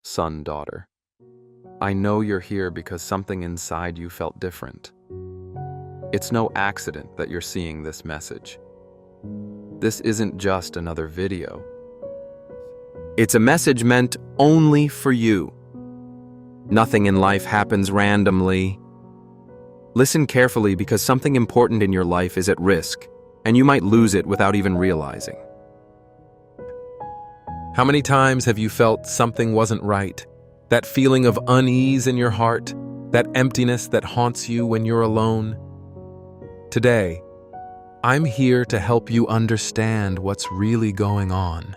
Son, daughter, I know you're here because something inside you felt different. It's no accident that you're seeing this message. This isn't just another video. It's a message meant only for you. Nothing in life happens randomly. Listen carefully because something important in your life is at risk, and you might lose it without even realizing. How many times have you felt something wasn't right? That feeling of unease in your heart, that emptiness that haunts you when you're alone? Today, I'm here to help you understand what's really going on.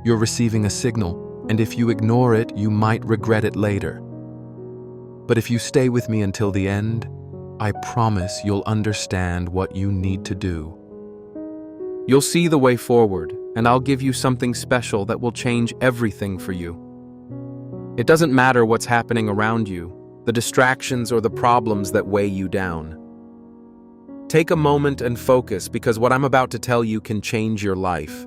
You're receiving a signal, and if you ignore it, you might regret it later. But if you stay with me until the end, I promise you'll understand what you need to do. You'll see the way forward, and I'll give you something special that will change everything for you. It doesn't matter what's happening around you, the distractions or the problems that weigh you down. Take a moment and focus because what I'm about to tell you can change your life.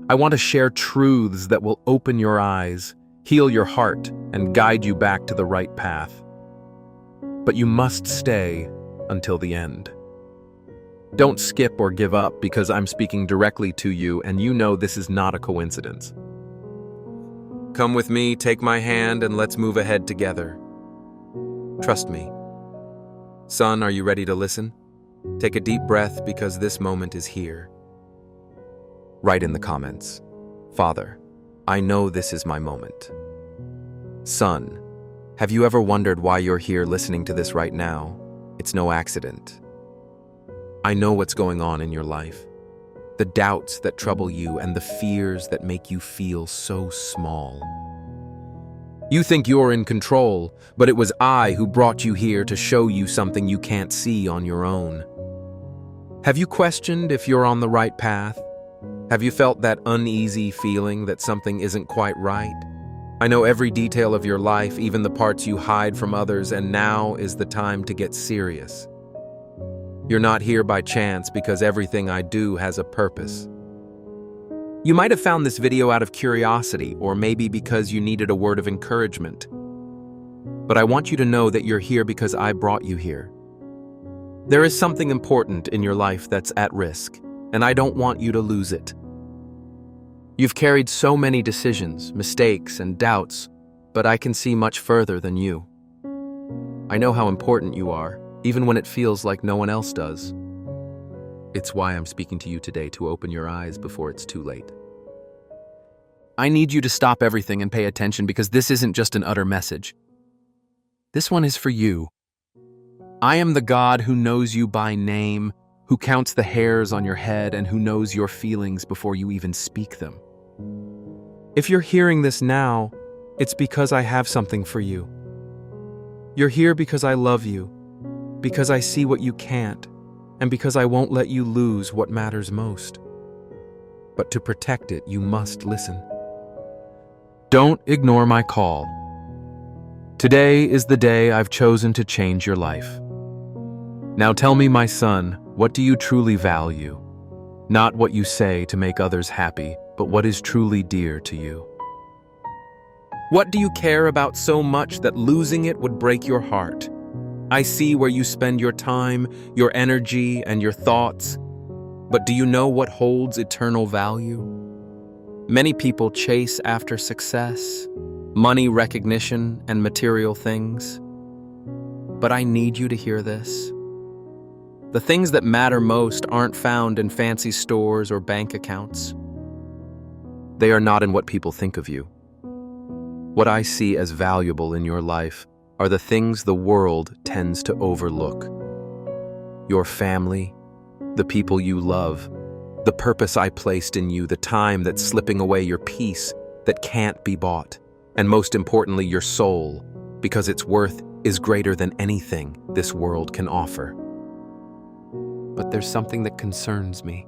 I want to share truths that will open your eyes, heal your heart, and guide you back to the right path. But you must stay until the end. Don't skip or give up because I'm speaking directly to you and you know this is not a coincidence. Come with me, take my hand, and let's move ahead together. Trust me. Son, are you ready to listen? Take a deep breath because this moment is here. Write in the comments, Father, I know this is my moment. Son, have you ever wondered why you're here listening to this right now? It's no accident. I know what's going on in your life. The doubts that trouble you and the fears that make you feel so small. You think you're in control, but it was I who brought you here to show you something you can't see on your own. Have you questioned if you're on the right path? Have you felt that uneasy feeling that something isn't quite right? I know every detail of your life, even the parts you hide from others, and now is the time to get serious. You're not here by chance because everything I do has a purpose. You might have found this video out of curiosity or maybe because you needed a word of encouragement. But I want you to know that you're here because I brought you here. There is something important in your life that's at risk, and I don't want you to lose it. You've carried so many decisions, mistakes, and doubts, but I can see much further than you. I know how important you are, even when it feels like no one else does. It's why I'm speaking to you today, to open your eyes before it's too late. I need you to stop everything and pay attention because this isn't just an utter message. This one is for you. I am the God who knows you by name, who counts the hairs on your head, and who knows your feelings before you even speak them. If you're hearing this now, it's because I have something for you. You're here because I love you, because I see what you can't, and because I won't let you lose what matters most. But to protect it, you must listen. Don't ignore my call. Today is the day I've chosen to change your life. Now tell me, my son, what do you truly value? Not what you say to make others happy, but what is truly dear to you. What do you care about so much that losing it would break your heart? I see where you spend your time, your energy, and your thoughts. But do you know what holds eternal value? Many people chase after success, money, recognition, and material things. But I need you to hear this. The things that matter most aren't found in fancy stores or bank accounts. They are not in what people think of you. What I see as valuable in your life are the things the world tends to overlook. Your family, the people you love, the purpose I placed in you, the time that's slipping away, your peace that can't be bought, and most importantly, your soul, because its worth is greater than anything this world can offer. But there's something that concerns me.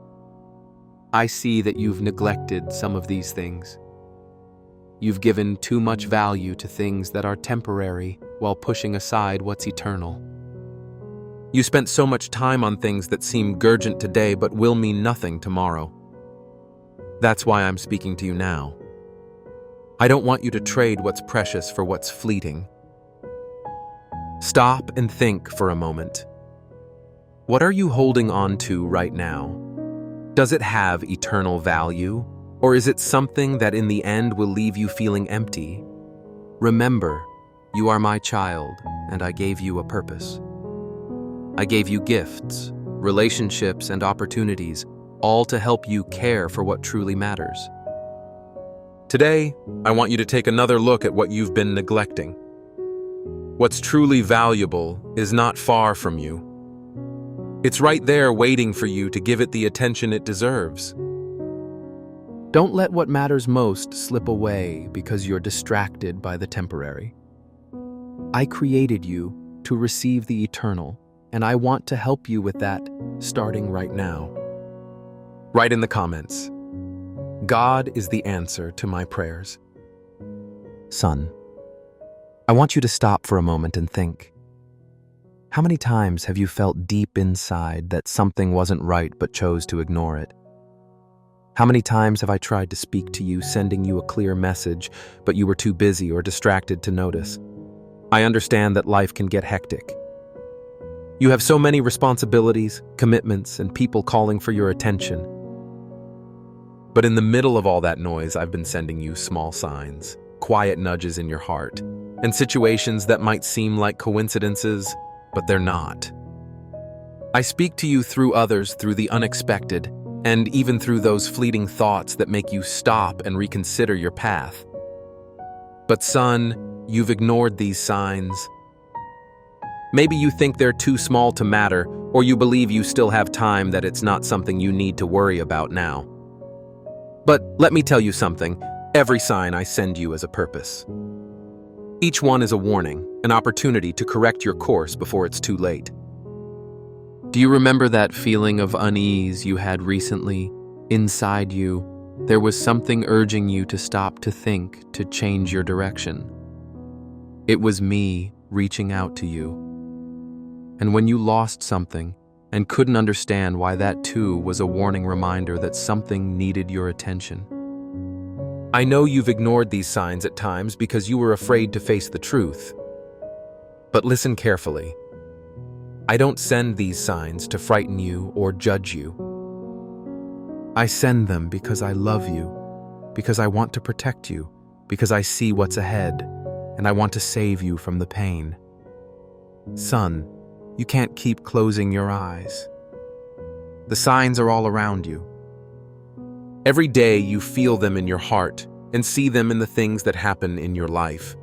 I see that you've neglected some of these things. You've given too much value to things that are temporary while pushing aside what's eternal. You spent so much time on things that seem urgent today but will mean nothing tomorrow. That's why I'm speaking to you now. I don't want you to trade what's precious for what's fleeting. Stop and think for a moment. What are you holding on to right now? Does it have eternal value, or is it something that in the end will leave you feeling empty? Remember, you are my child, and I gave you a purpose. I gave you gifts, relationships, and opportunities, all to help you care for what truly matters. Today, I want you to take another look at what you've been neglecting. What's truly valuable is not far from you. It's right there waiting for you to give it the attention it deserves. Don't let what matters most slip away because you're distracted by the temporary. I created you to receive the eternal, and I want to help you with that starting right now. Write in the comments, God is the answer to my prayers. Son, I want you to stop for a moment and think. How many times have you felt deep inside that something wasn't right but chose to ignore it? How many times have I tried to speak to you, sending you a clear message, but you were too busy or distracted to notice? I understand that life can get hectic. You have so many responsibilities, commitments, and people calling for your attention. But in the middle of all that noise, I've been sending you small signs, quiet nudges in your heart, and situations that might seem like coincidences, but they're not. I speak to you through others, through the unexpected, and even through those fleeting thoughts that make you stop and reconsider your path. But son, you've ignored these signs. Maybe you think they're too small to matter, or you believe you still have time, that it's not something you need to worry about now. But let me tell you something, every sign I send you has a purpose. Each one is a warning, an opportunity to correct your course before it's too late. Do you remember that feeling of unease you had recently? Inside you, there was something urging you to stop, to think, to change your direction. It was me reaching out to you. And when you lost something and couldn't understand why, that too was a warning reminder that something needed your attention. I know you've ignored these signs at times because you were afraid to face the truth. But listen carefully. I don't send these signs to frighten you or judge you. I send them because I love you, because I want to protect you, because I see what's ahead, and I want to save you from the pain. Son, you can't keep closing your eyes. The signs are all around you. Every day you feel them in your heart and see them in the things that happen in your life.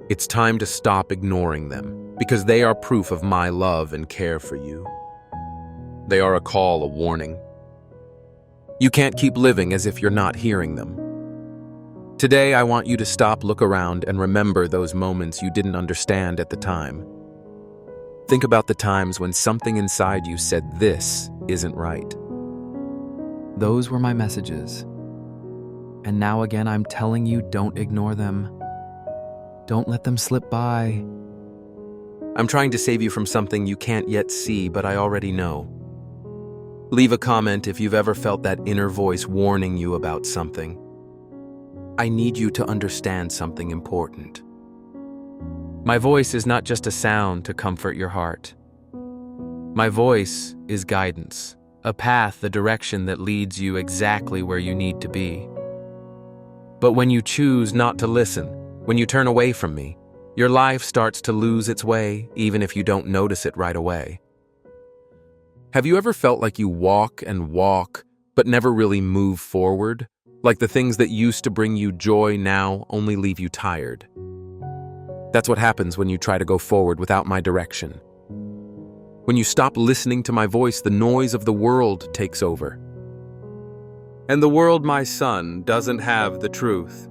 It's time to stop ignoring them, because they are proof of my love and care for you. They are a call, a warning. You can't keep living as if you're not hearing them. Today, I want you to stop, look around, and remember those moments you didn't understand at the time. Think about the times when something inside you said, "This isn't right." Those were my messages. And now again, I'm telling you, don't ignore them. Don't let them slip by. I'm trying to save you from something you can't yet see, but I already know. Leave a comment if you've ever felt that inner voice warning you about something. I need you to understand something important. My voice is not just a sound to comfort your heart. My voice is guidance, a path, the direction that leads you exactly where you need to be. But when you choose not to listen, when you turn away from me, your life starts to lose its way, even if you don't notice it right away. Have you ever felt like you walk and walk, but never really move forward? Like the things that used to bring you joy now only leave you tired? That's what happens when you try to go forward without my direction. When you stop listening to my voice, the noise of the world takes over. And the world, my son, doesn't have the truth.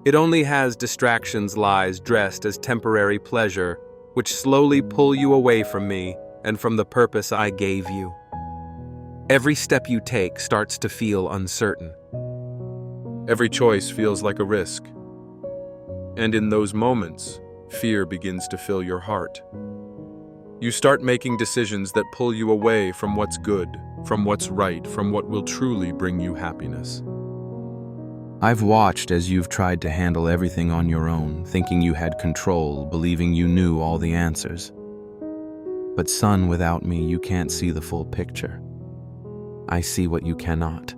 It only has distractions, lies dressed as temporary pleasure, which slowly pull you away from me and from the purpose I gave you. Every step you take starts to feel uncertain. Every choice feels like a risk. And in those moments, fear begins to fill your heart. You start making decisions that pull you away from what's good, from what's right, from what will truly bring you happiness. I've watched as you've tried to handle everything on your own, thinking you had control, believing you knew all the answers. But son, without me, you can't see the full picture. I see what you cannot.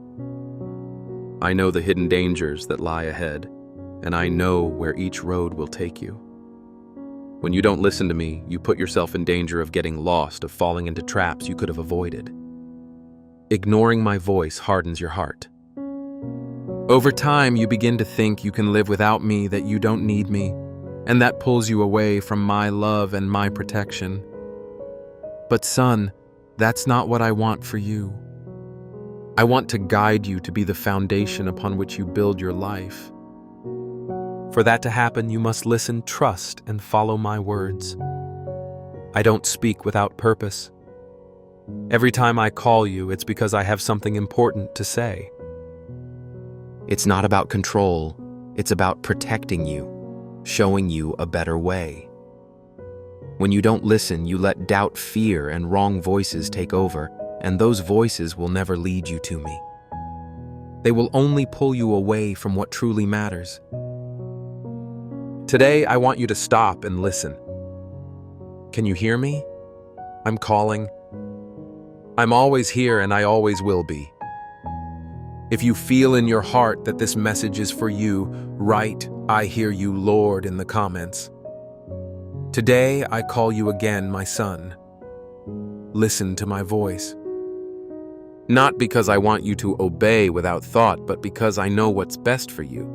I know the hidden dangers that lie ahead, and I know where each road will take you. When you don't listen to me, you put yourself in danger of getting lost, of falling into traps you could have avoided. Ignoring my voice hardens your heart. Over time, you begin to think you can live without me, that you don't need me, and that pulls you away from my love and my protection. But son, that's not what I want for you. I want to guide you to be the foundation upon which you build your life. For that to happen, you must listen, trust, and follow my words. I don't speak without purpose. Every time I call you, it's because I have something important to say. It's not about control, it's about protecting you, showing you a better way. When you don't listen, you let doubt, fear, and wrong voices take over, and those voices will never lead you to me. They will only pull you away from what truly matters. Today, I want you to stop and listen. Can you hear me? I'm calling. I'm always here and I always will be. If you feel in your heart that this message is for you, write, "I hear you, Lord," in the comments. Today, I call you again, my son. Listen to my voice. Not because I want you to obey without thought, but because I know what's best for you.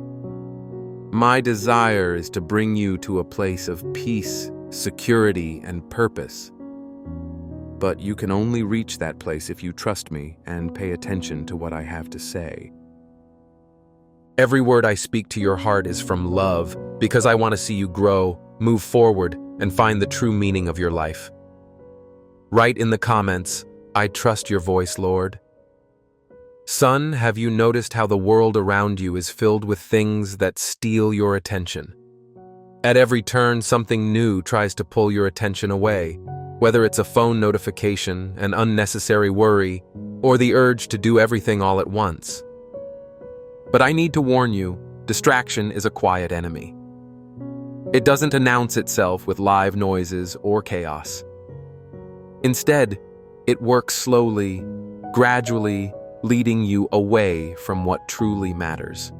My desire is to bring you to a place of peace, security, and purpose. But you can only reach that place if you trust me and pay attention to what I have to say. Every word I speak to your heart is from love, because I want to see you grow, move forward, and find the true meaning of your life. Write in the comments, "I trust your voice, Lord." Son, have you noticed how the world around you is filled with things that steal your attention? At every turn, something new tries to pull your attention away, whether it's a phone notification, an unnecessary worry, or the urge to do everything all at once. But I need to warn you, distraction is a quiet enemy. It doesn't announce itself with live noises or chaos. Instead, it works slowly, gradually, leading you away from what truly matters.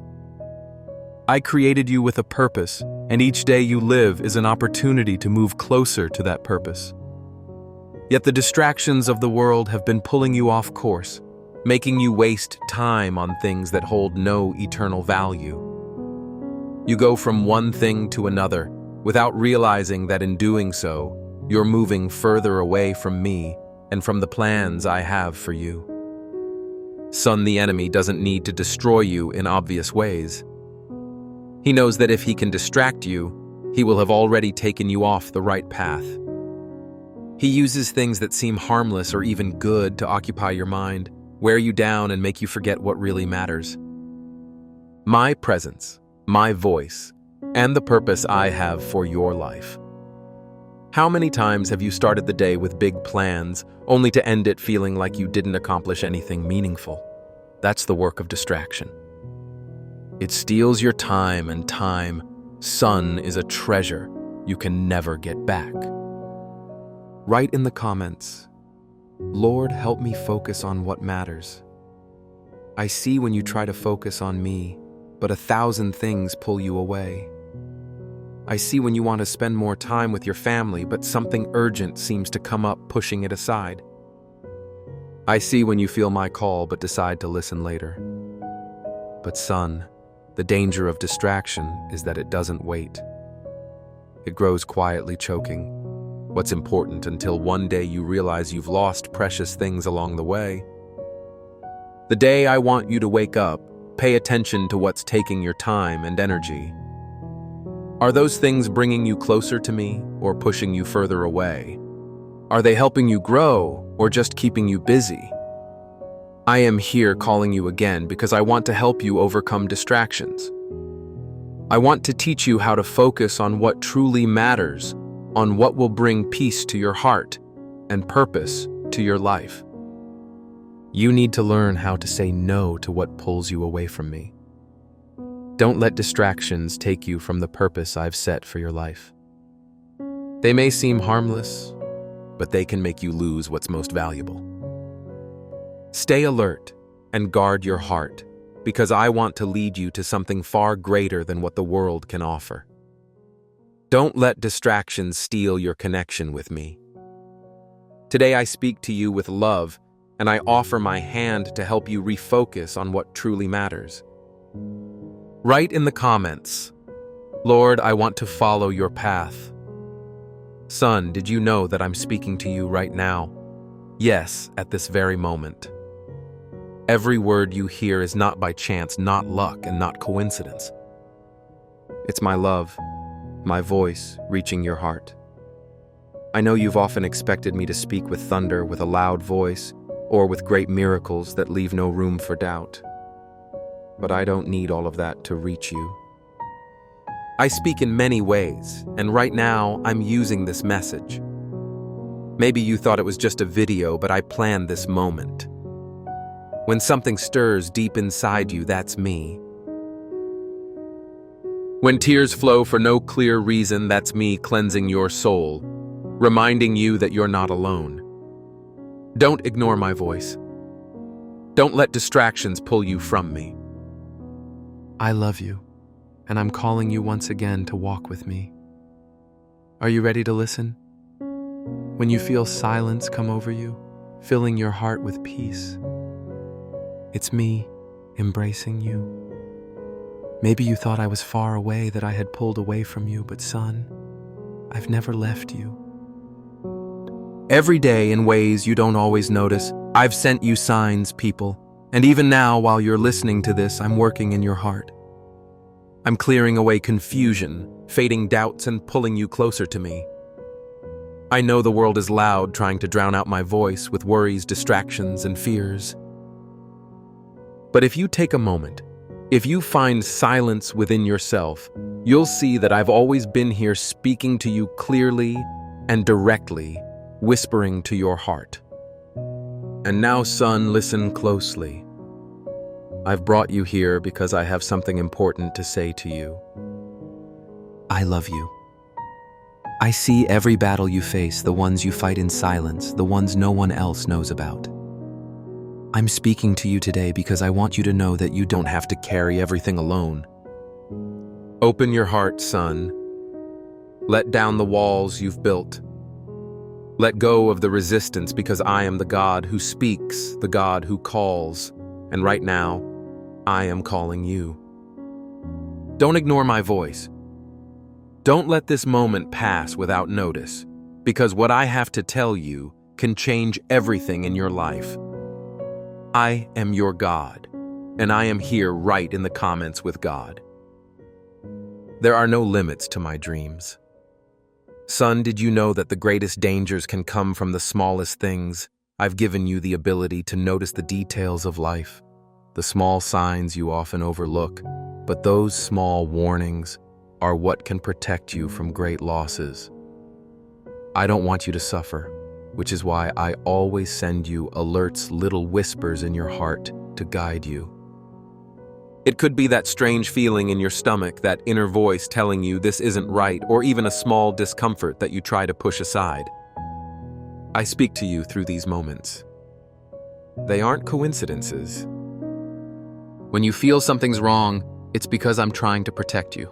I created you with a purpose, and each day you live is an opportunity to move closer to that purpose. Yet the distractions of the world have been pulling you off course, making you waste time on things that hold no eternal value. You go from one thing to another, without realizing that in doing so, you're moving further away from me and from the plans I have for you. Son, the enemy doesn't need to destroy you in obvious ways. He knows that if he can distract you, he will have already taken you off the right path. He uses things that seem harmless or even good to occupy your mind, wear you down, and make you forget what really matters. My presence, my voice, and the purpose I have for your life. How many times have you started the day with big plans, only to end it feeling like you didn't accomplish anything meaningful? That's the work of distraction. It steals your time, and time, son, is a treasure you can never get back. Write in the comments, "Lord, help me focus on what matters." I see when you try to focus on me, but 1,000 things pull you away. I see when you want to spend more time with your family, but something urgent seems to come up, pushing it aside. I see when you feel my call, but decide to listen later. But son, the danger of distraction is that it doesn't wait. It grows quietly, choking what's important until one day you realize you've lost precious things along the way. The day I want you to wake up, pay attention to what's taking your time and energy. Are those things bringing you closer to me or pushing you further away? Are they helping you grow or just keeping you busy? I am here calling you again because I want to help you overcome distractions. I want to teach you how to focus on what truly matters, on what will bring peace to your heart and purpose to your life. You need to learn how to say no to what pulls you away from me. Don't let distractions take you from the purpose I've set for your life. They may seem harmless, but they can make you lose what's most valuable. Stay alert and guard your heart, because I want to lead you to something far greater than what the world can offer. Don't let distractions steal your connection with me. Today I speak to you with love, and I offer my hand to help you refocus on what truly matters. Write in the comments, "Lord, I want to follow your path." Son, did you know that I'm speaking to you right now? Yes, at this very moment. Every word you hear is not by chance, not luck, and not coincidence. It's my love, my voice reaching your heart. I know you've often expected me to speak with thunder, with a loud voice, or with great miracles that leave no room for doubt. But I don't need all of that to reach you. I speak in many ways, and right now I'm using this message. Maybe you thought it was just a video, but I planned this moment. When something stirs deep inside you, that's me. When tears flow for no clear reason, that's me cleansing your soul, reminding you that you're not alone. Don't ignore my voice. Don't let distractions pull you from me. I love you, and I'm calling you once again to walk with me. Are you ready to listen? When you feel silence come over you, filling your heart with peace, it's me embracing you. Maybe you thought I was far away, that I had pulled away from you, but son, I've never left you. Every day, in ways you don't always notice, I've sent you signs, people. And even now, while you're listening to this, I'm working in your heart. I'm clearing away confusion, fading doubts, and pulling you closer to me. I know the world is loud, trying to drown out my voice with worries, distractions, and fears. But if you take a moment, if you find silence within yourself, you'll see that I've always been here, speaking to you clearly and directly, whispering to your heart. And now, son, listen closely. I've brought you here because I have something important to say to you. I love you. I see every battle you face, the ones you fight in silence, the ones no one else knows about. I'm speaking to you today because I want you to know that you don't have to carry everything alone. Open your heart, son. Let down the walls you've built. Let go of the resistance, because I am the God who speaks, the God who calls, and right now, I am calling you. Don't ignore my voice. Don't let this moment pass without notice, because what I have to tell you can change everything in your life. I am your God, and I am here right in the comments with God. There are no limits to my dreams. Son, did you know that the greatest dangers can come from the smallest things? I've given you the ability to notice the details of life, the small signs you often overlook, but those small warnings are what can protect you from great losses. I don't want you to suffer, which is why I always send you alerts, little whispers in your heart to guide you. It could be that strange feeling in your stomach, that inner voice telling you this isn't right, or even a small discomfort that you try to push aside. I speak to you through these moments. They aren't coincidences. When you feel something's wrong, it's because I'm trying to protect you.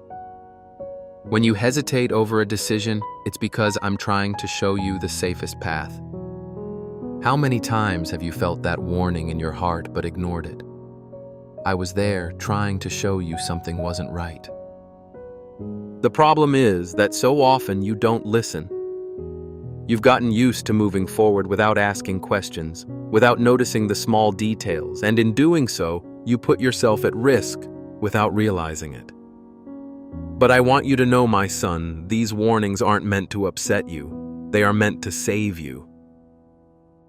When you hesitate over a decision, it's because I'm trying to show you the safest path. How many times have you felt that warning in your heart but ignored it? I was there trying to show you something wasn't right. The problem is that so often you don't listen. You've gotten used to moving forward without asking questions, without noticing the small details, and in doing so, you put yourself at risk without realizing it. But I want you to know, my son, these warnings aren't meant to upset you. They are meant to save you.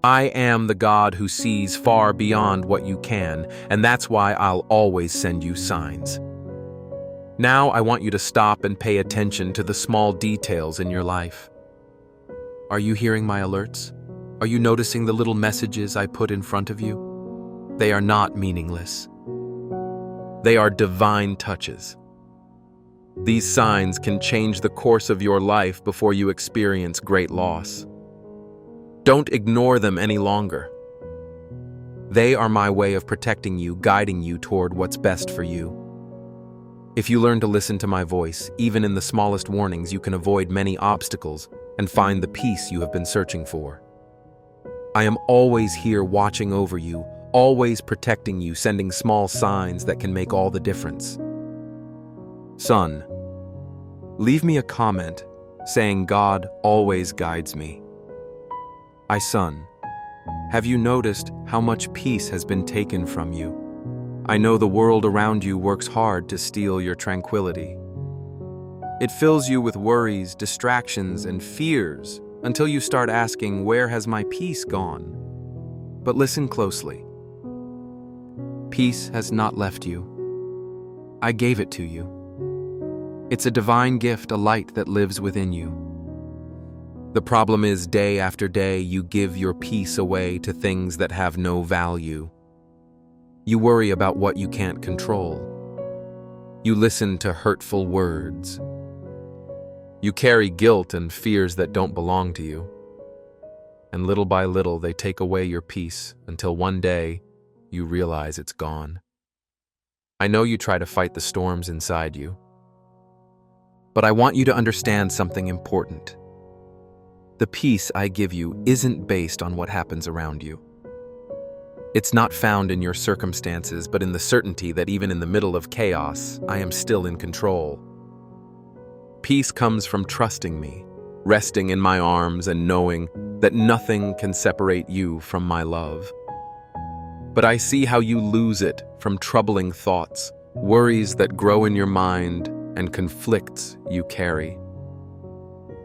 I am the God who sees far beyond what you can, and that's why I'll always send you signs. Now I want you to stop and pay attention to the small details in your life. Are you hearing my alerts? Are you noticing the little messages I put in front of you? They are not meaningless. They are divine touches. These signs can change the course of your life before you experience great loss. Don't ignore them any longer. They are my way of protecting you, guiding you toward what's best for you. If you learn to listen to my voice, even in the smallest warnings, you can avoid many obstacles and find the peace you have been searching for. I am always here watching over you, always protecting you, sending small signs that can make all the difference. Son, leave me a comment saying God always guides me. Son, have you noticed how much peace has been taken from you? I know the world around you works hard to steal your tranquility. It fills you with worries, distractions, and fears until you start asking, where has my peace gone? But listen closely. Peace has not left you. I gave it to you. It's a divine gift, a light that lives within you. The problem is, day after day, you give your peace away to things that have no value. You worry about what you can't control. You listen to hurtful words. You carry guilt and fears that don't belong to you. And little by little, they take away your peace until one day, you realize it's gone. I know you try to fight the storms inside you. But I want you to understand something important. The peace I give you isn't based on what happens around you. It's not found in your circumstances, but in the certainty that even in the middle of chaos, I am still in control. Peace comes from trusting me, resting in my arms and knowing that nothing can separate you from my love. But I see how you lose it from troubling thoughts, worries that grow in your mind, and conflicts you carry.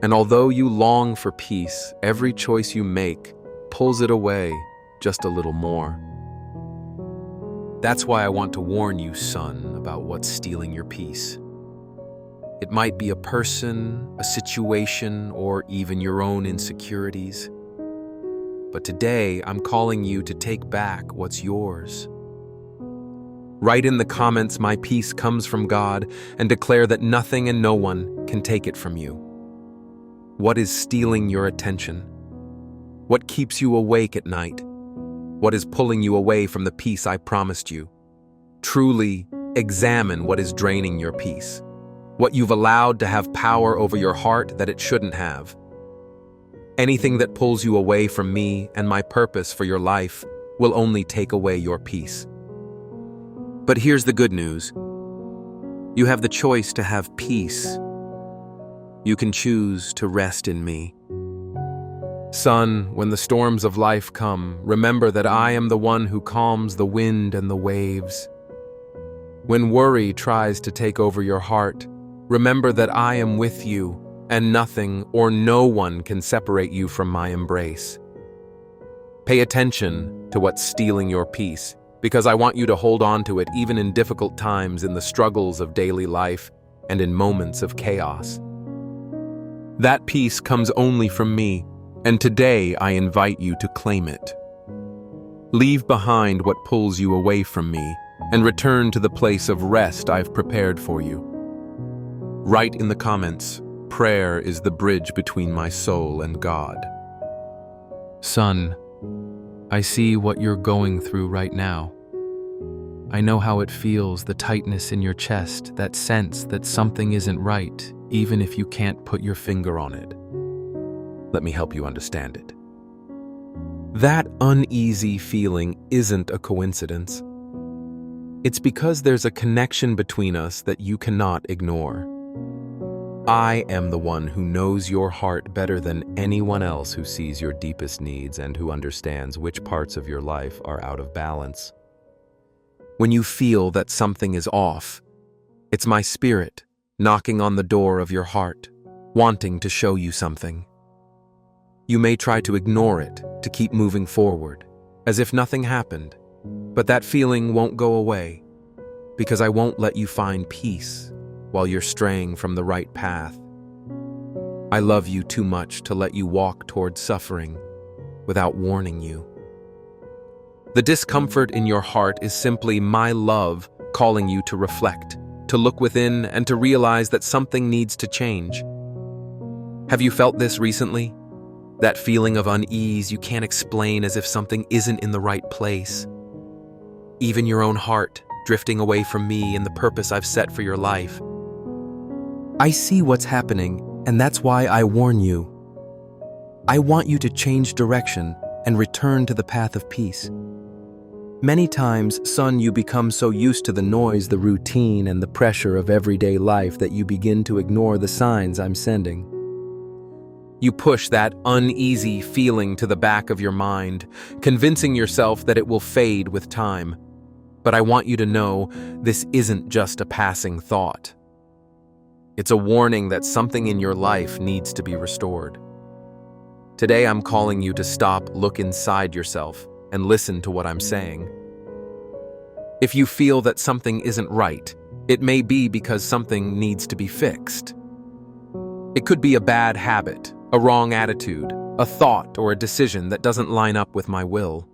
And although you long for peace, every choice you make pulls it away just a little more. That's why I want to warn you, son, about what's stealing your peace. It might be a person, a situation, or even your own insecurities. But today, I'm calling you to take back what's yours. Write in the comments, "My peace comes from God," and declare that nothing and no one can take it from you. What is stealing your attention? What keeps you awake at night? What is pulling you away from the peace I promised you? Truly examine what is draining your peace, what you've allowed to have power over your heart that it shouldn't have. Anything that pulls you away from me and my purpose for your life will only take away your peace. But here's the good news. You have the choice to have peace. You can choose to rest in me. Son, when the storms of life come, remember that I am the one who calms the wind and the waves. When worry tries to take over your heart, remember that I am with you, and nothing or no one can separate you from my embrace. Pay attention to what's stealing your peace, because I want you to hold on to it even in difficult times, in the struggles of daily life, and in moments of chaos. That peace comes only from me, and today I invite you to claim it. Leave behind what pulls you away from me, and return to the place of rest I've prepared for you. Write in the comments, "Prayer is the bridge between my soul and God." Son, I see what you're going through right now. I know how it feels, the tightness in your chest, that sense that something isn't right, even if you can't put your finger on it. Let me help you understand it. That uneasy feeling isn't a coincidence. It's because there's a connection between us that you cannot ignore. I am the one who knows your heart better than anyone else, who sees your deepest needs and who understands which parts of your life are out of balance. When you feel that something is off, it's my spirit knocking on the door of your heart, wanting to show you something. You may try to ignore it, to keep moving forward, as if nothing happened, but that feeling won't go away, because I won't let you find peace while you're straying from the right path. I love you too much to let you walk toward suffering without warning you. The discomfort in your heart is simply my love calling you to reflect, to look within, and to realize that something needs to change. Have you felt this recently? That feeling of unease you can't explain, as if something isn't in the right place. Even your own heart, drifting away from me and the purpose I've set for your life. I see what's happening, and that's why I warn you. I want you to change direction and return to the path of peace. Many times, son, you become so used to the noise, the routine, and the pressure of everyday life that you begin to ignore the signs I'm sending. You push that uneasy feeling to the back of your mind, convincing yourself that it will fade with time. But I want you to know this isn't just a passing thought. It's a warning that something in your life needs to be restored. Today I'm calling you to stop, look inside yourself, and listen to what I'm saying. If you feel that something isn't right, it may be because something needs to be fixed. It could be a bad habit, a wrong attitude, a thought, or a decision that doesn't line up with my will.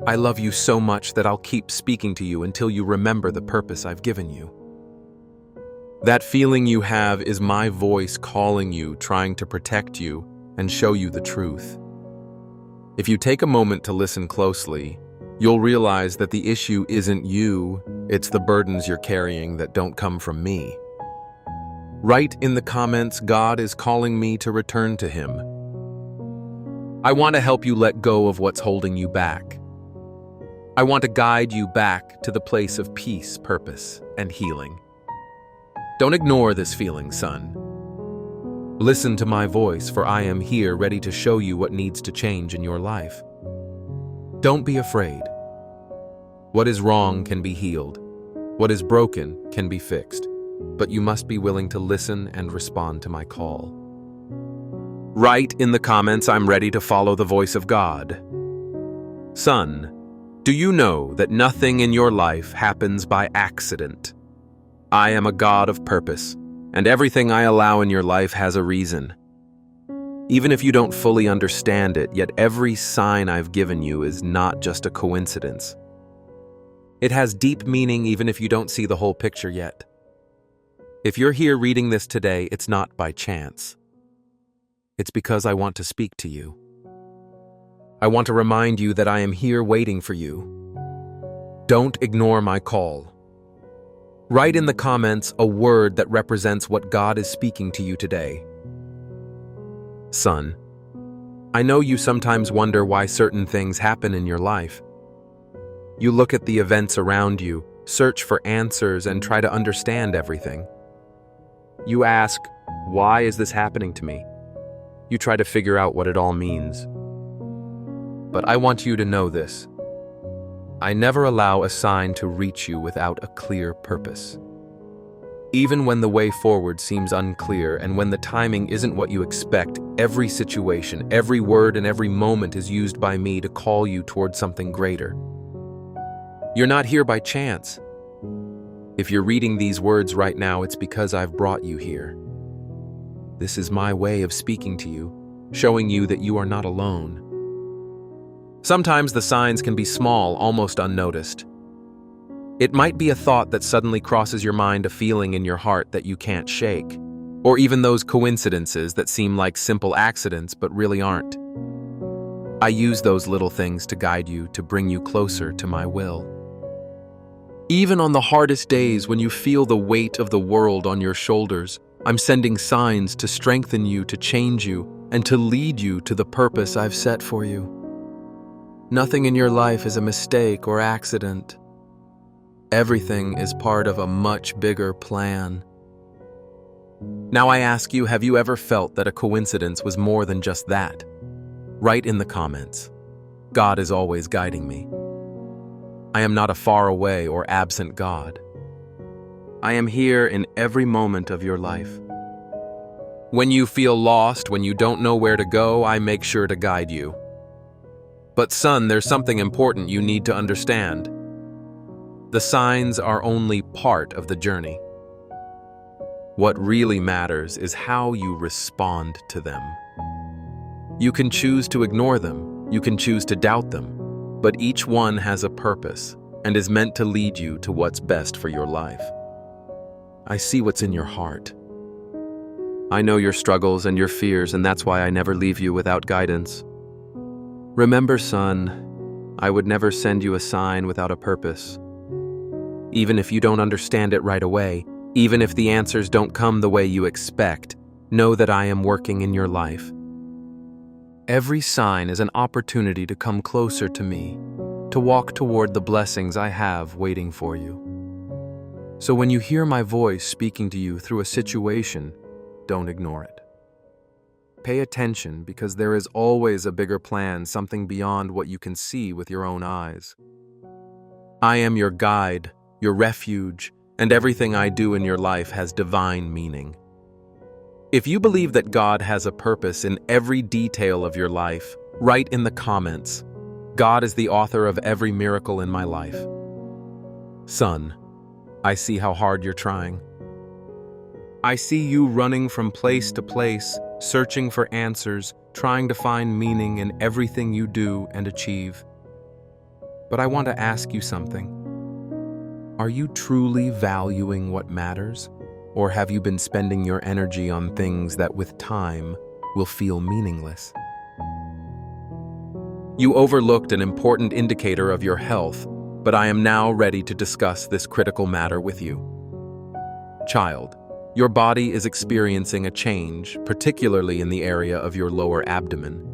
I love you so much that I'll keep speaking to you until you remember the purpose I've given you. That feeling you have is my voice calling you, trying to protect you and show you the truth. If you take a moment to listen closely, you'll realize that the issue isn't you, it's the burdens you're carrying that don't come from me. Write in the comments, God is calling me to return to Him. I want to help you let go of what's holding you back. I want to guide you back to the place of peace, purpose, and healing. Don't ignore this feeling, son. Listen to my voice, for I am here ready to show you what needs to change in your life. Don't be afraid. What is wrong can be healed. What is broken can be fixed. But you must be willing to listen and respond to my call. Write in the comments, I'm ready to follow the voice of God. Son, do you know that nothing in your life happens by accident? I am a God of purpose, and everything I allow in your life has a reason. Even if you don't fully understand it, yet every sign I've given you is not just a coincidence. It has deep meaning even if you don't see the whole picture yet. If you're here reading this today, it's not by chance. It's because I want to speak to you. I want to remind you that I am here waiting for you. Don't ignore my call. Write in the comments a word that represents what God is speaking to you today. Son, I know you sometimes wonder why certain things happen in your life. You look at the events around you, search for answers, and try to understand everything. You ask, why is this happening to me? You try to figure out what it all means. But I want you to know this. I never allow a sign to reach you without a clear purpose. Even when the way forward seems unclear and when the timing isn't what you expect, every situation, every word, and every moment is used by me to call you toward something greater. You're not here by chance. If you're reading these words right now, it's because I've brought you here. This is my way of speaking to you, showing you that you are not alone. Sometimes the signs can be small, almost unnoticed. It might be a thought that suddenly crosses your mind, a feeling in your heart that you can't shake, or even those coincidences that seem like simple accidents but really aren't. I use those little things to guide you, to bring you closer to my will. Even on the hardest days when you feel the weight of the world on your shoulders, I'm sending signs to strengthen you, to change you, and to lead you to the purpose I've set for you. Nothing in your life is a mistake or accident. Everything is part of a much bigger plan. Now I ask you, have you ever felt that a coincidence was more than just that? Write in the comments. God is always guiding me. I am not a faraway or absent God. I am here in every moment of your life. When you feel lost, when you don't know where to go, I make sure to guide you. But son, there's something important you need to understand. The signs are only part of the journey. What really matters is how you respond to them. You can choose to ignore them, you can choose to doubt them, but each one has a purpose, and is meant to lead you to what's best for your life. I see what's in your heart. I know your struggles and your fears, and that's why I never leave you without guidance. Remember, son, I would never send you a sign without a purpose. Even if you don't understand it right away, even if the answers don't come the way you expect, know that I am working in your life. Every sign is an opportunity to come closer to me, to walk toward the blessings I have waiting for you. So when you hear my voice speaking to you through a situation, don't ignore it. Pay attention, because there is always a bigger plan, something beyond what you can see with your own eyes. I am your guide, your refuge, and everything I do in your life has divine meaning. If you believe that God has a purpose in every detail of your life, write in the comments, God is the author of every miracle in my life. Son, I see how hard you're trying. I see you running from place to place, searching for answers, trying to find meaning in everything you do and achieve. But I want to ask you something. Are you truly valuing what matters? Or have you been spending your energy on things that with time will feel meaningless? You overlooked an important indicator of your health, but I am now ready to discuss this critical matter with you. Child, your body is experiencing a change, particularly in the area of your lower abdomen.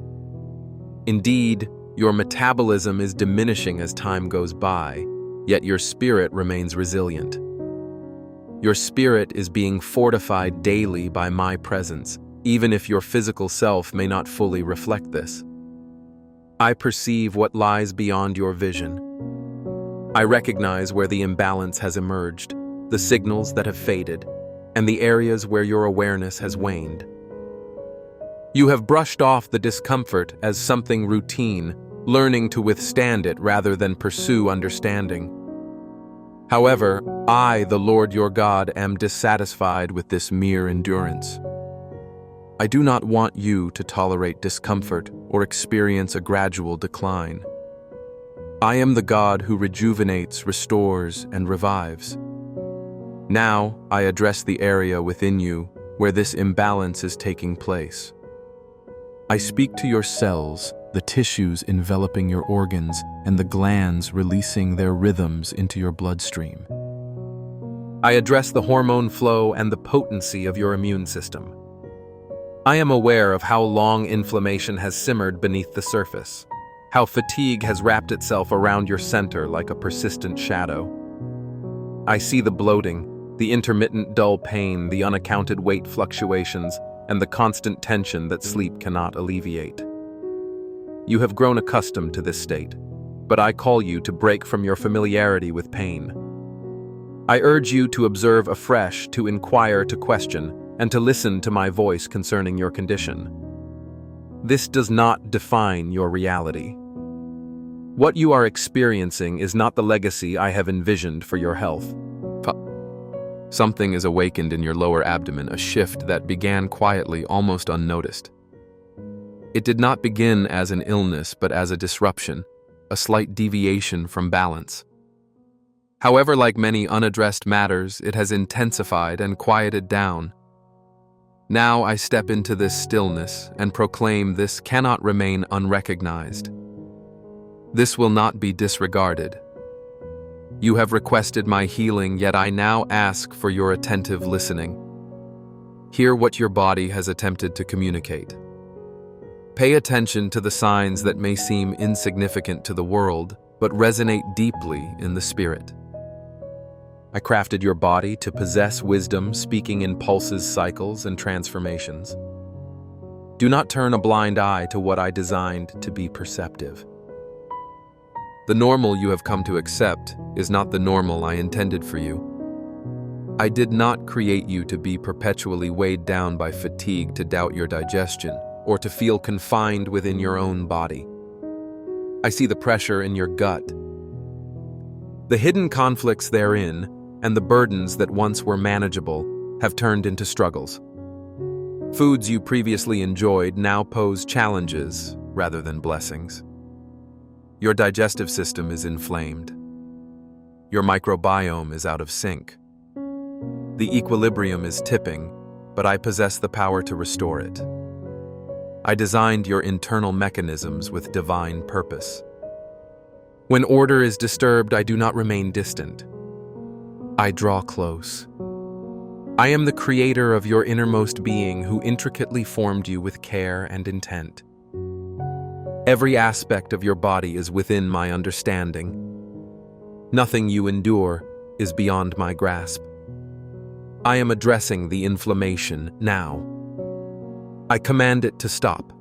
Indeed, your metabolism is diminishing as time goes by, yet your spirit remains resilient. Your spirit is being fortified daily by my presence, even if your physical self may not fully reflect this. I perceive what lies beyond your vision. I recognize where the imbalance has emerged, the signals that have faded, and the areas where your awareness has waned. You have brushed off the discomfort as something routine, learning to withstand it rather than pursue understanding. However, I, the Lord your God, am dissatisfied with this mere endurance. I do not want you to tolerate discomfort or experience a gradual decline. I am the God who rejuvenates, restores, and revives. Now, I address the area within you where this imbalance is taking place. I speak to your cells, the tissues enveloping your organs, and the glands releasing their rhythms into your bloodstream. I address the hormone flow and the potency of your immune system. I am aware of how long inflammation has simmered beneath the surface, how fatigue has wrapped itself around your center like a persistent shadow. I see the bloating, the intermittent dull pain, the unaccounted weight fluctuations, and the constant tension that sleep cannot alleviate. You have grown accustomed to this state, but I call you to break from your familiarity with pain. I urge you to observe afresh, to inquire, to question, and to listen to my voice concerning your condition. This does not define your reality. What you are experiencing is not the legacy I have envisioned for your health. Something is awakened in your lower abdomen, a shift that began quietly, almost unnoticed. It did not begin as an illness, but as a disruption, a slight deviation from balance. However, like many unaddressed matters, it has intensified and quieted down. Now I step into this stillness and proclaim this cannot remain unrecognized. This will not be disregarded. You have requested my healing, yet I now ask for your attentive listening. Hear what your body has attempted to communicate. Pay attention to the signs that may seem insignificant to the world, but resonate deeply in the spirit. I crafted your body to possess wisdom, speaking in pulses, cycles, and transformations. Do not turn a blind eye to what I designed to be perceptive. The normal you have come to accept is not the normal I intended for you. I did not create you to be perpetually weighed down by fatigue, to doubt your digestion, or to feel confined within your own body. I see the pressure in your gut, the hidden conflicts therein, and the burdens that once were manageable have turned into struggles. Foods you previously enjoyed now pose challenges rather than blessings. Your digestive system is inflamed. Your microbiome is out of sync. The equilibrium is tipping, but I possess the power to restore it. I designed your internal mechanisms with divine purpose. When order is disturbed, I do not remain distant. I draw close. I am the creator of your innermost being who intricately formed you with care and intent. Every aspect of your body is within my understanding. Nothing you endure is beyond my grasp. I am addressing the inflammation now. I command it to stop.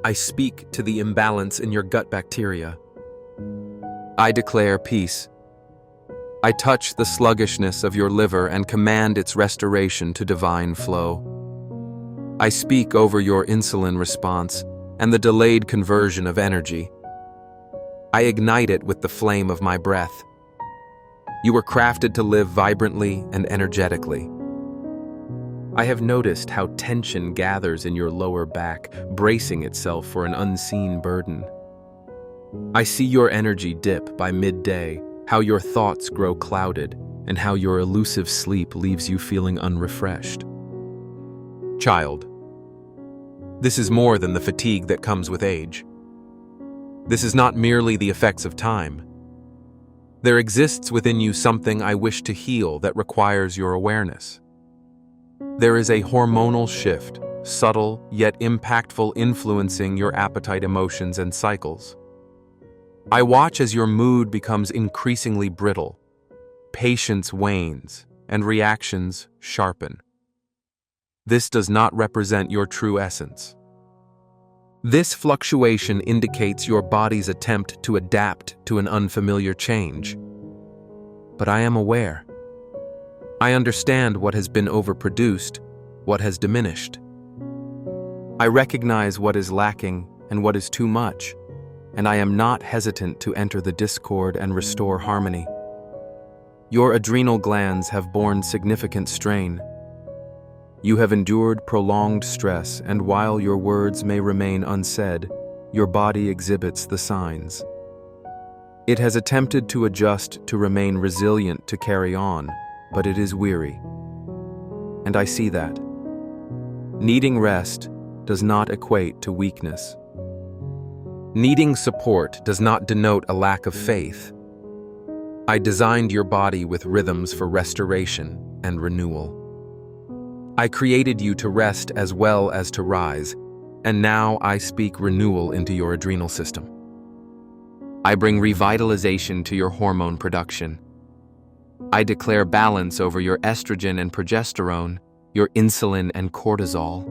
I speak to the imbalance in your gut bacteria. I declare peace. I touch the sluggishness of your liver and command its restoration to divine flow. I speak over your insulin response and the delayed conversion of energy. I ignite it with the flame of my breath. You were crafted to live vibrantly and energetically. I have noticed how tension gathers in your lower back, bracing itself for an unseen burden. I see your energy dip by midday, how your thoughts grow clouded, and how your elusive sleep leaves you feeling unrefreshed. Child, this is more than the fatigue that comes with age. This is not merely the effects of time. There exists within you something I wish to heal that requires your awareness. There is a hormonal shift, subtle yet impactful, influencing your appetite, emotions, and cycles. I watch as your mood becomes increasingly brittle, patience wanes, and reactions sharpen. This does not represent your true essence. This fluctuation indicates your body's attempt to adapt to an unfamiliar change. But I am aware. I understand what has been overproduced, what has diminished. I recognize what is lacking and what is too much, and I am not hesitant to enter the discord and restore harmony. Your adrenal glands have borne significant strain. You have endured prolonged stress, and while your words may remain unsaid, your body exhibits the signs. It has attempted to adjust to remain resilient to carry on, but it is weary. And I see that. Needing rest does not equate to weakness. Needing support does not denote a lack of faith. I designed your body with rhythms for restoration and renewal. I created you to rest as well as to rise, and now I speak renewal into your adrenal system. I bring revitalization to your hormone production. I declare balance over your estrogen and progesterone, your insulin and cortisol.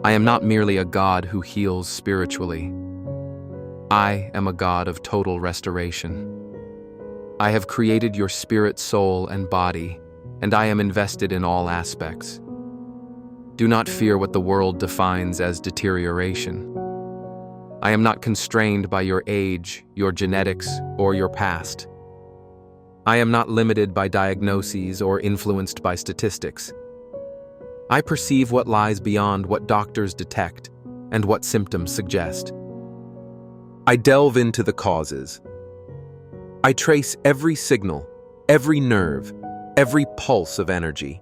I am not merely a God who heals spiritually. I am a God of total restoration. I have created your spirit, soul, and body, and I am invested in all aspects. Do not fear what the world defines as deterioration. I am not constrained by your age, your genetics, or your past. I am not limited by diagnoses or influenced by statistics. I perceive what lies beyond what doctors detect and what symptoms suggest. I delve into the causes. I trace every signal, every nerve, every pulse of energy.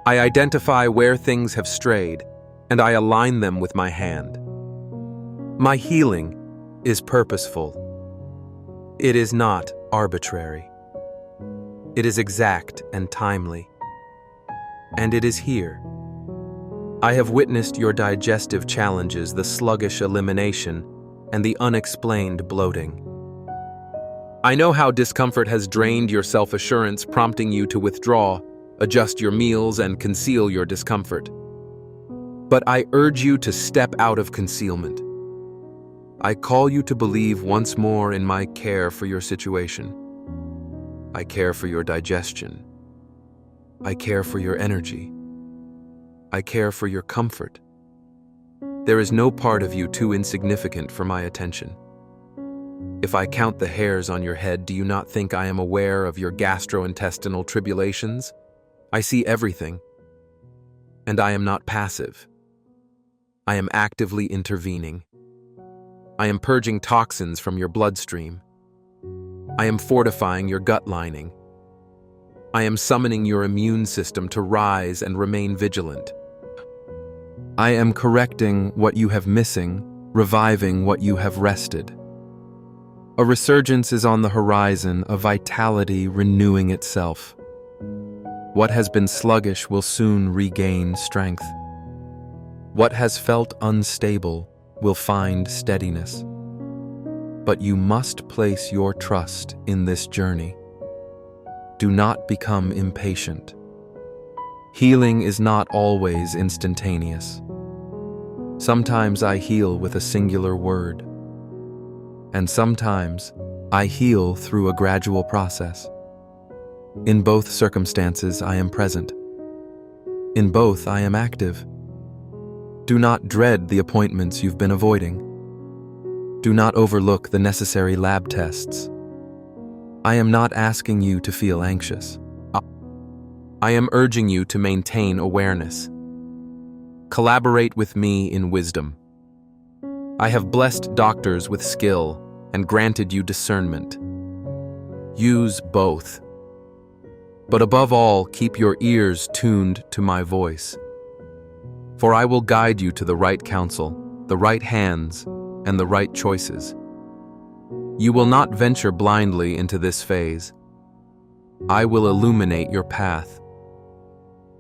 I identify where things have strayed, and I align them with my hand. My healing is purposeful. It is not arbitrary. It is exact and timely. And it is here. I have witnessed your digestive challenges, the sluggish elimination, and the unexplained bloating. I know how discomfort has drained your self-assurance, prompting you to withdraw, adjust your meals, and conceal your discomfort. But I urge you to step out of concealment. I call you to believe once more in my care for your situation. I care for your digestion. I care for your energy. I care for your comfort. There is no part of you too insignificant for my attention. If I count the hairs on your head, do you not think I am aware of your gastrointestinal tribulations? I see everything. And I am not passive. I am actively intervening. I am purging toxins from your bloodstream. I am fortifying your gut lining. I am summoning your immune system to rise and remain vigilant. I am correcting what you have missing, reviving what you have rested. A resurgence is on the horizon, a vitality renewing itself. What has been sluggish will soon regain strength. What has felt unstable will find steadiness. But you must place your trust in this journey. Do not become impatient. Healing is not always instantaneous. Sometimes I heal with a singular word, and sometimes I heal through a gradual process. In both circumstances, I am present. In both, I am active. Do not dread the appointments you've been avoiding. Do not overlook the necessary lab tests. I am not asking you to feel anxious. I am urging you to maintain awareness. Collaborate with me in wisdom. I have blessed doctors with skill and granted you discernment. Use both. But above all, keep your ears tuned to my voice. For I will guide you to the right counsel, the right hands, and the right choices. You will not venture blindly into this phase. I will illuminate your path.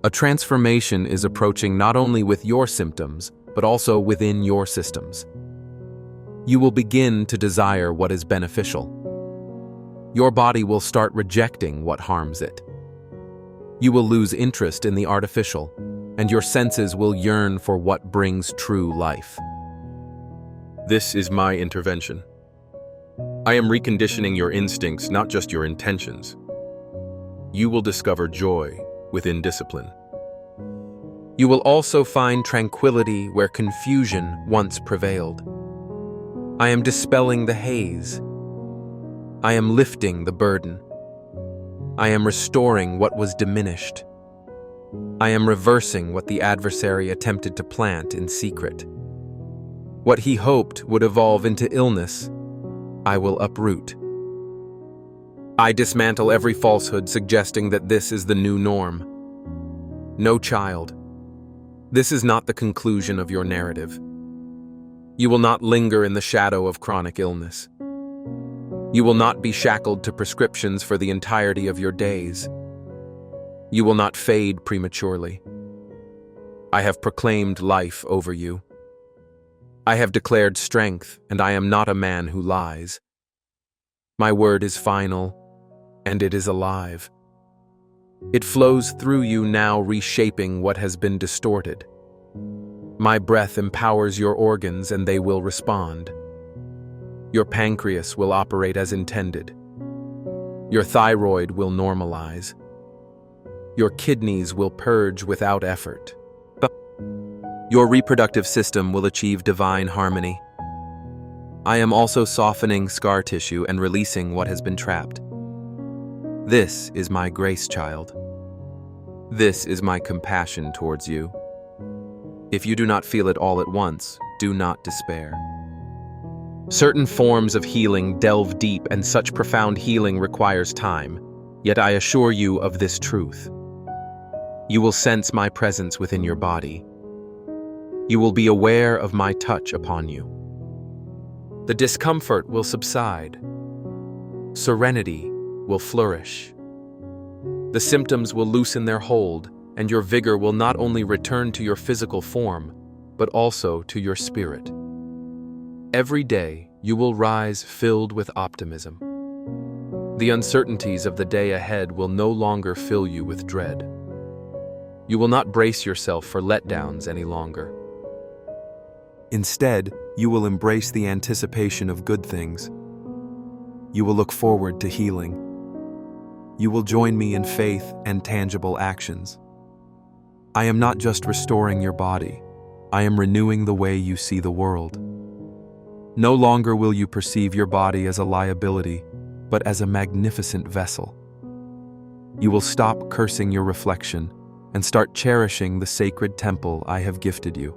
A transformation is approaching not only with your symptoms, but also within your systems. You will begin to desire what is beneficial. Your body will start rejecting what harms it. You will lose interest in the artificial, and your senses will yearn for what brings true life. This is my intervention. I am reconditioning your instincts, not just your intentions. You will discover joy within discipline. You will also find tranquility where confusion once prevailed. I am dispelling the haze. I am lifting the burden. I am restoring what was diminished. I am reversing what the adversary attempted to plant in secret. What he hoped would evolve into illness, I will uproot. I dismantle every falsehood suggesting that this is the new norm. No, child. This is not the conclusion of your narrative. You will not linger in the shadow of chronic illness. You will not be shackled to prescriptions for the entirety of your days. You will not fade prematurely. I have proclaimed life over you. I have declared strength, and I am not a man who lies. My word is final, and it is alive. It flows through you now, reshaping what has been distorted. My breath empowers your organs, and they will respond. Your pancreas will operate as intended. Your thyroid will normalize. Your kidneys will purge without effort. Your reproductive system will achieve divine harmony. I am also softening scar tissue and releasing what has been trapped. This is my grace, child. This is my compassion towards you. If you do not feel it all at once, do not despair. Certain forms of healing delve deep, and such profound healing requires time, yet I assure you of this truth. You will sense my presence within your body. You will be aware of my touch upon you. The discomfort will subside. Serenity will flourish. The symptoms will loosen their hold, and your vigor will not only return to your physical form, but also to your spirit. Every day, you will rise filled with optimism. The uncertainties of the day ahead will no longer fill you with dread. You will not brace yourself for letdowns any longer. Instead, you will embrace the anticipation of good things. You will look forward to healing. You will join me in faith and tangible actions. I am not just restoring your body, I am renewing the way you see the world. No longer will you perceive your body as a liability, but as a magnificent vessel. You will stop cursing your reflection and start cherishing the sacred temple I have gifted you.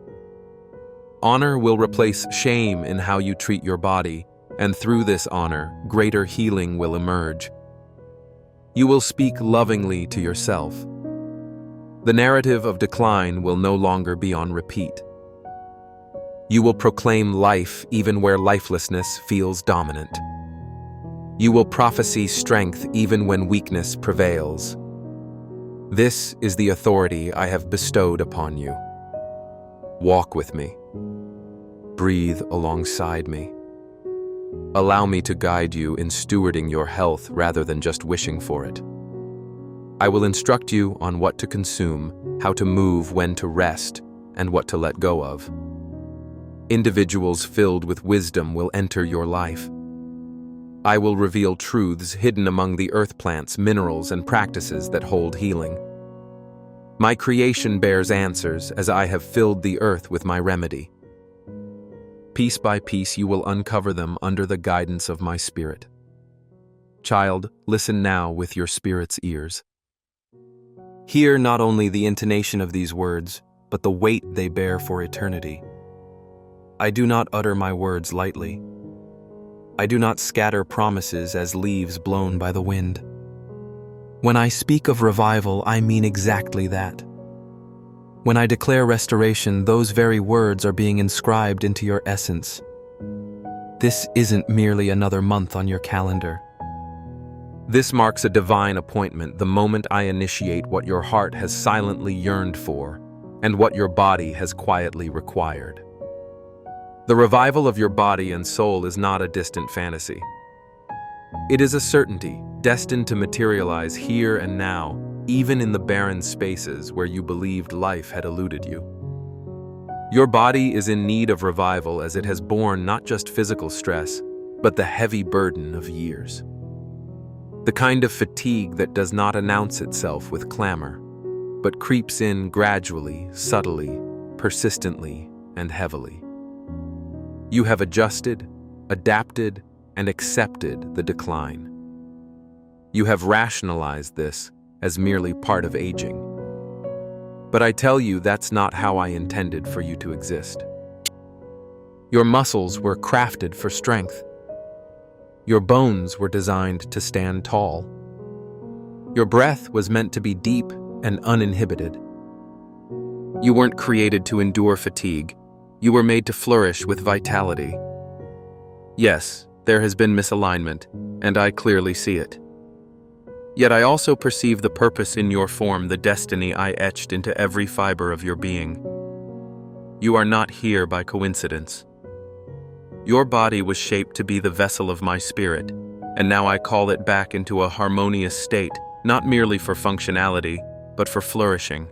Honor will replace shame in how you treat your body, And through this honor, greater healing will emerge. You will speak lovingly to yourself. The narrative of decline will no longer be on repeat. You will proclaim life even where lifelessness feels dominant. You will prophesy strength even when weakness prevails. This is the authority I have bestowed upon you. Walk with me. Breathe alongside me. Allow me to guide you in stewarding your health rather than just wishing for it. I will instruct you on what to consume, how to move, when to rest, and what to let go of. Individuals filled with wisdom will enter your life. I will reveal truths hidden among the earth plants, minerals, and practices that hold healing. My creation bears answers as I have filled the earth with my remedy. Piece by piece you will uncover them under the guidance of my spirit. Child, listen now with your spirit's ears. Hear not only the intonation of these words, but the weight they bear for eternity. I do not utter my words lightly. I do not scatter promises as leaves blown by the wind. When I speak of revival, I mean exactly that. When I declare restoration, those very words are being inscribed into your essence. This isn't merely another month on your calendar. This marks a divine appointment, the moment I initiate what your heart has silently yearned for and what your body has quietly required. The revival of your body and soul is not a distant fantasy. It is a certainty, destined to materialize here and now, even in the barren spaces where you believed life had eluded you. Your body is in need of revival as it has borne not just physical stress, but the heavy burden of years. The kind of fatigue that does not announce itself with clamor, but creeps in gradually, subtly, persistently, and heavily. You have adjusted, adapted, and accepted the decline. You have rationalized this as merely part of aging. But I tell you, that's not how I intended for you to exist. Your muscles were crafted for strength. Your bones were designed to stand tall. Your breath was meant to be deep and uninhibited. You weren't created to endure fatigue. You were made to flourish with vitality. Yes, there has been misalignment, and I clearly see it. Yet I also perceive the purpose in your form, the destiny I etched into every fiber of your being. You are not here by coincidence. Your body was shaped to be the vessel of my spirit, and now I call it back into a harmonious state, not merely for functionality, but for flourishing.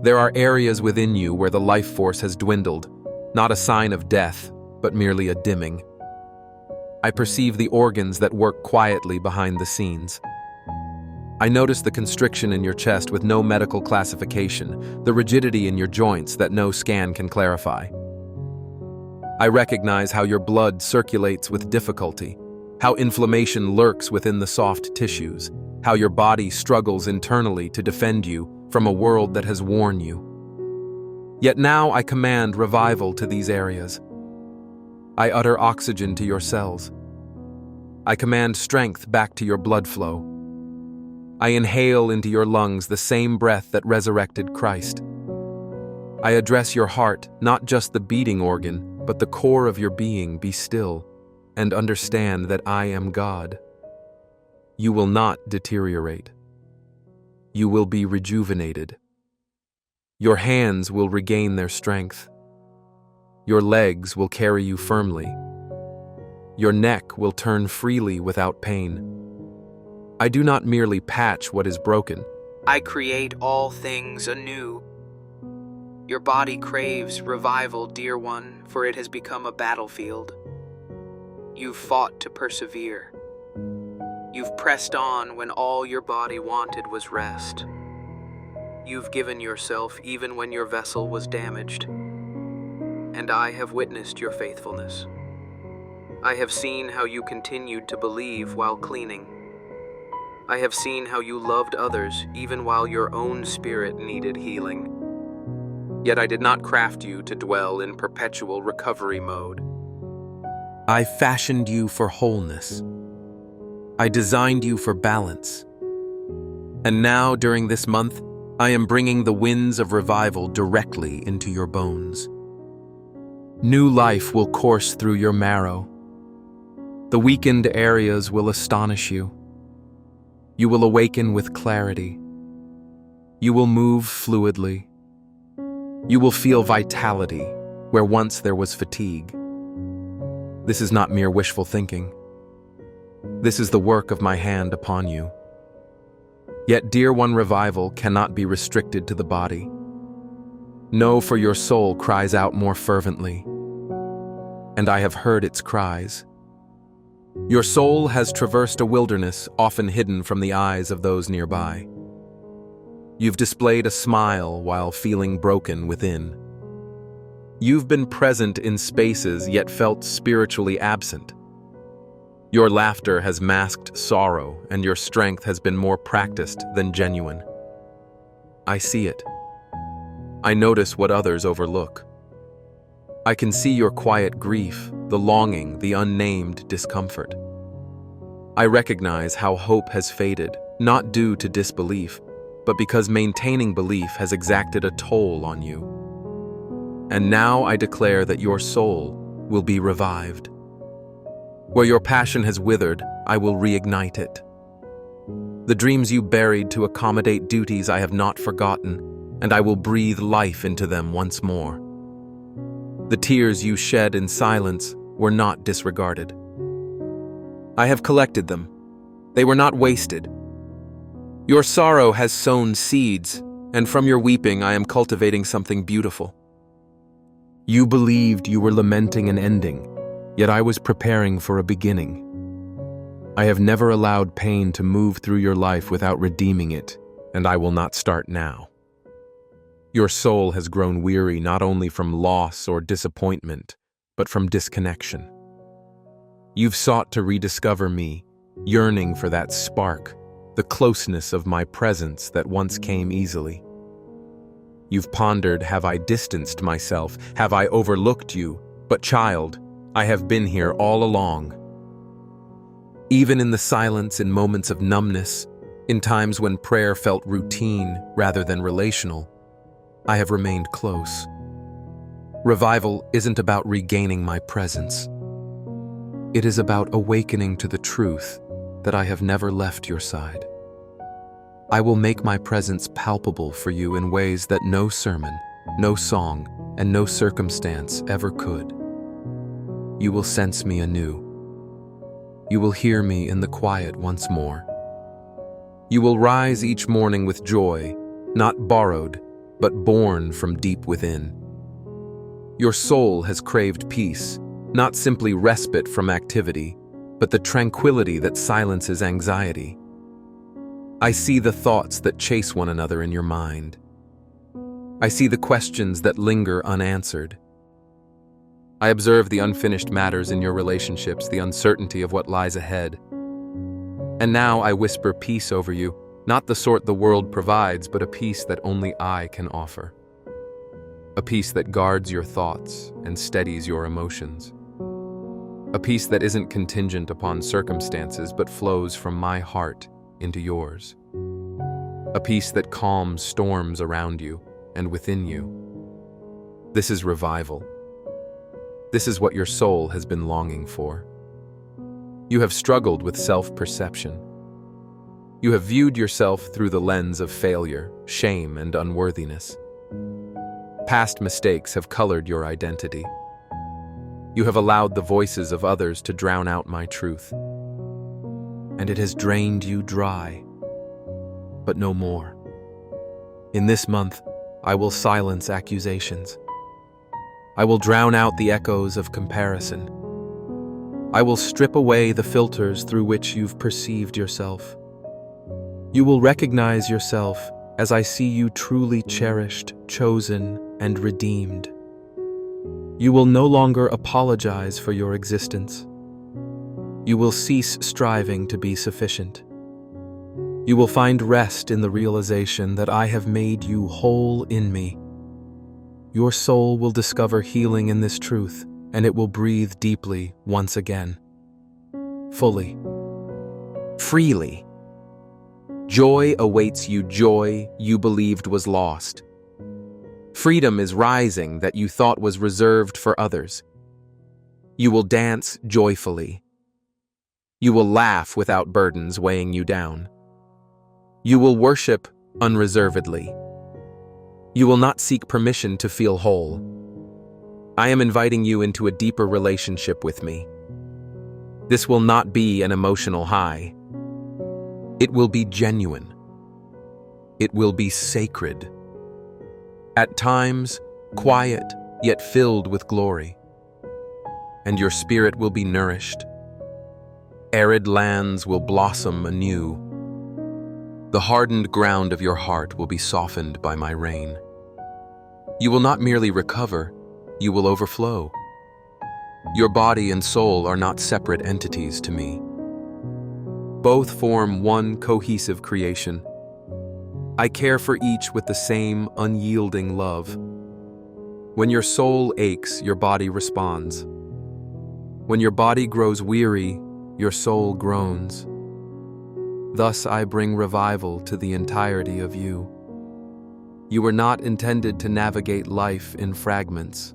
There are areas within you where the life force has dwindled, not a sign of death, but merely a dimming. I perceive the organs that work quietly behind the scenes. I notice the constriction in your chest with no medical classification, the rigidity in your joints that no scan can clarify. I recognize how your blood circulates with difficulty, how inflammation lurks within the soft tissues, how your body struggles internally to defend you from a world that has worn you. Yet now I command revival to these areas. I utter oxygen to your cells. I command strength back to your blood flow. I inhale into your lungs the same breath that resurrected Christ. I address your heart, not just the beating organ, but the core of your being. Be still and understand that I am God. You will not deteriorate. You will be rejuvenated. Your hands will regain their strength. Your legs will carry you firmly. Your neck will turn freely without pain. I do not merely patch what is broken. I create all things anew. Your body craves revival, dear one, for it has become a battlefield. You've fought to persevere. You've pressed on when all your body wanted was rest. You've given yourself even when your vessel was damaged. And I have witnessed your faithfulness. I have seen how you continued to believe while cleaning. I have seen how you loved others even while your own spirit needed healing. Yet I did not craft you to dwell in perpetual recovery mode. I fashioned you for wholeness. I designed you for balance. And now, during this month, I am bringing the winds of revival directly into your bones. New life will course through your marrow. The weakened areas will astonish you. You will awaken with clarity. You will move fluidly. You will feel vitality where once there was fatigue. This is not mere wishful thinking. This is the work of my hand upon you. Yet, dear one, revival cannot be restricted to the body. No, for your soul cries out more fervently, and I have heard its cries. Your soul has traversed a wilderness often hidden from the eyes of those nearby. You've displayed a smile while feeling broken within. You've been present in spaces yet felt spiritually absent. Your laughter has masked sorrow, and your strength has been more practiced than genuine. I see it. I notice what others overlook. I can see your quiet grief, the longing, the unnamed discomfort. I recognize how hope has faded, not due to disbelief, but because maintaining belief has exacted a toll on you. And now I declare that your soul will be revived. Where your passion has withered, I will reignite it. The dreams you buried to accommodate duties I have not forgotten, and I will breathe life into them once more. The tears you shed in silence were not disregarded. I have collected them. They were not wasted. Your sorrow has sown seeds, and from your weeping I am cultivating something beautiful. You believed you were lamenting an ending, yet I was preparing for a beginning. I have never allowed pain to move through your life without redeeming it, and I will not start now. Your soul has grown weary not only from loss or disappointment, but from disconnection. You've sought to rediscover me, yearning for that spark, the closeness of my presence that once came easily. You've pondered, have I distanced myself? Have I overlooked you? But child, I have been here all along. Even in the silence, in moments of numbness, in times when prayer felt routine rather than relational, I have remained close. Revival isn't about regaining my presence. It is about awakening to the truth that I have never left your side. I will make my presence palpable for you in ways that no sermon, no song, and no circumstance ever could. You will sense me anew. You will hear me in the quiet once more. You will rise each morning with joy, not borrowed, but born from deep within. Your soul has craved peace, not simply respite from activity, but the tranquility that silences anxiety. I see the thoughts that chase one another in your mind. I see the questions that linger unanswered. I observe the unfinished matters in your relationships, the uncertainty of what lies ahead. And now I whisper peace over you, not the sort the world provides, but a peace that only I can offer. A peace that guards your thoughts and steadies your emotions. A peace that isn't contingent upon circumstances, but flows from my heart into yours. A peace that calms storms around you and within you. This is revival. This is what your soul has been longing for. You have struggled with self-perception. You have viewed yourself through the lens of failure, shame, and unworthiness. Past mistakes have colored your identity. You have allowed the voices of others to drown out my truth. And it has drained you dry. But no more. In this month, I will silence accusations. I will drown out the echoes of comparison. I will strip away the filters through which you've perceived yourself. You will recognize yourself as I see you truly cherished, chosen, and redeemed. You will no longer apologize for your existence. You will cease striving to be sufficient. You will find rest in the realization that I have made you whole in me. Your soul will discover healing in this truth, and it will breathe deeply once again. Fully. Freely. Joy awaits you, joy you believed was lost. Freedom is rising that you thought was reserved for others. You will dance joyfully. You will laugh without burdens weighing you down. You will worship unreservedly. You will not seek permission to feel whole. I am inviting you into a deeper relationship with me. This will not be an emotional high. It will be genuine. It will be sacred. At times, quiet, yet filled with glory. And your spirit will be nourished. Arid lands will blossom anew. The hardened ground of your heart will be softened by my rain. You will not merely recover, you will overflow. Your body and soul are not separate entities to me. Both form one cohesive creation. I care for each with the same unyielding love. When your soul aches, your body responds. When your body grows weary, your soul groans. Thus I bring revival to the entirety of you. You were not intended to navigate life in fragments.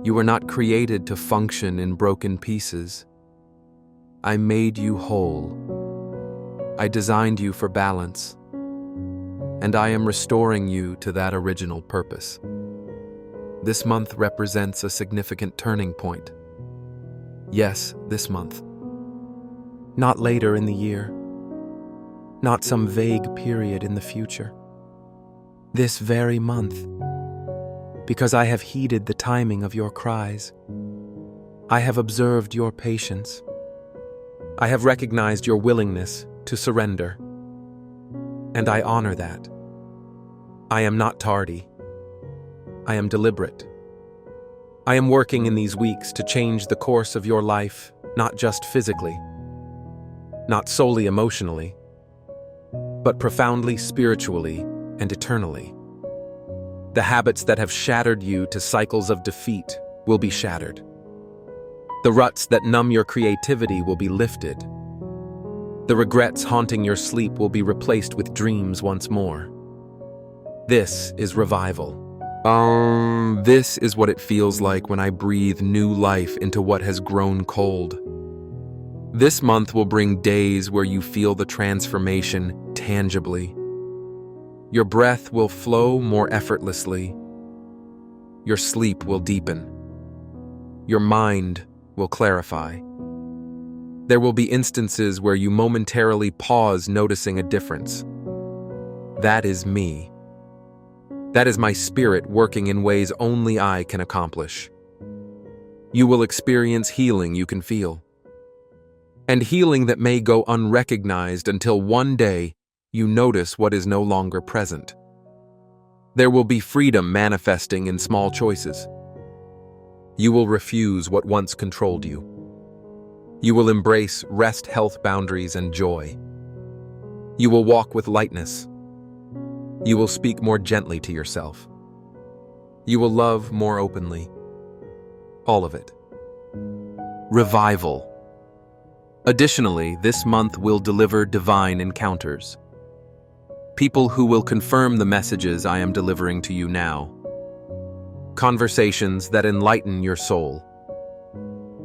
You were not created to function in broken pieces. I made you whole. I designed you for balance. And I am restoring you to that original purpose. This month represents a significant turning point. Yes, this month. Not later in the year. Not some vague period in the future. This very month. Because I have heeded the timing of your cries. I have observed your patience. I have recognized your willingness to surrender. And I honor that. I am not tardy. I am deliberate. I am working in these weeks to change the course of your life, not just physically, not solely emotionally, but profoundly spiritually and eternally. The habits that have shattered you to cycles of defeat will be shattered. The ruts that numb your creativity will be lifted. The regrets haunting your sleep will be replaced with dreams once more. This is revival. This is what it feels like when I breathe new life into what has grown cold. This month will bring days where you feel the transformation tangibly. Your breath will flow more effortlessly. Your sleep will deepen. Your mind will clarify. There will be instances where you momentarily pause, noticing a difference. That is me. That is my spirit working in ways only I can accomplish. You will experience healing you can feel. And healing that may go unrecognized until one day you notice what is no longer present. There will be freedom manifesting in small choices. You will refuse what once controlled you. You will embrace rest, health boundaries, and joy. You will walk with lightness. You will speak more gently to yourself. You will love more openly. All of it. Revival. Additionally, this month will deliver divine encounters. People who will confirm the messages I am delivering to you now. Conversations that enlighten your soul.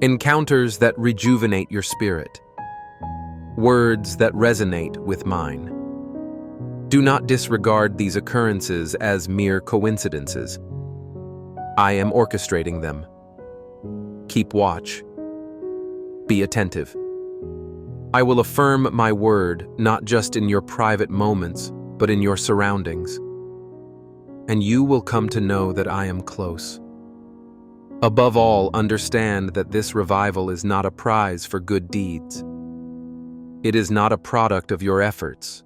Encounters that rejuvenate your spirit. Words that resonate with mine. Do not disregard these occurrences as mere coincidences. I am orchestrating them. Keep watch. Be attentive. I will affirm my word not just in your private moments, but in your surroundings. And you will come to know that I am close. Above all, understand that this revival is not a prize for good deeds. It is not a product of your efforts.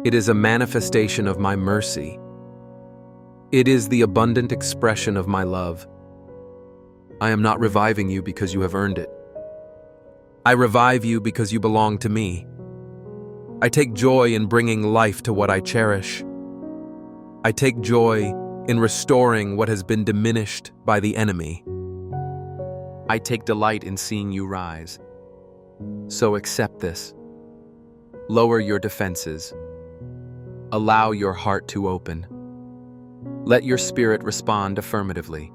It is a manifestation of my mercy. It is the abundant expression of my love. I am not reviving you because you have earned it. I revive you because you belong to me. I take joy in bringing life to what I cherish. I take joy in restoring what has been diminished by the enemy. I take delight in seeing you rise. So accept this. Lower your defenses. Allow your heart to open. Let your spirit respond affirmatively.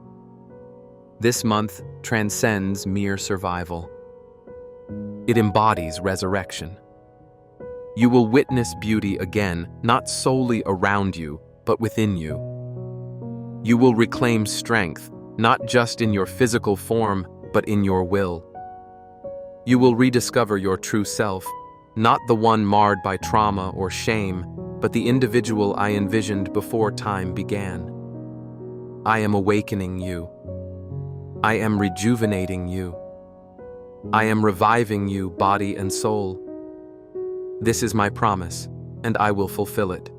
This month transcends mere survival. It embodies resurrection. You will witness beauty again, not solely around you, but within you. You will reclaim strength, not just in your physical form, but in your will. You will rediscover your true self, not the one marred by trauma or shame, but the individual I envisioned before time began. I am awakening you. I am rejuvenating you. I am reviving you, body and soul. This is my promise, and I will fulfill it.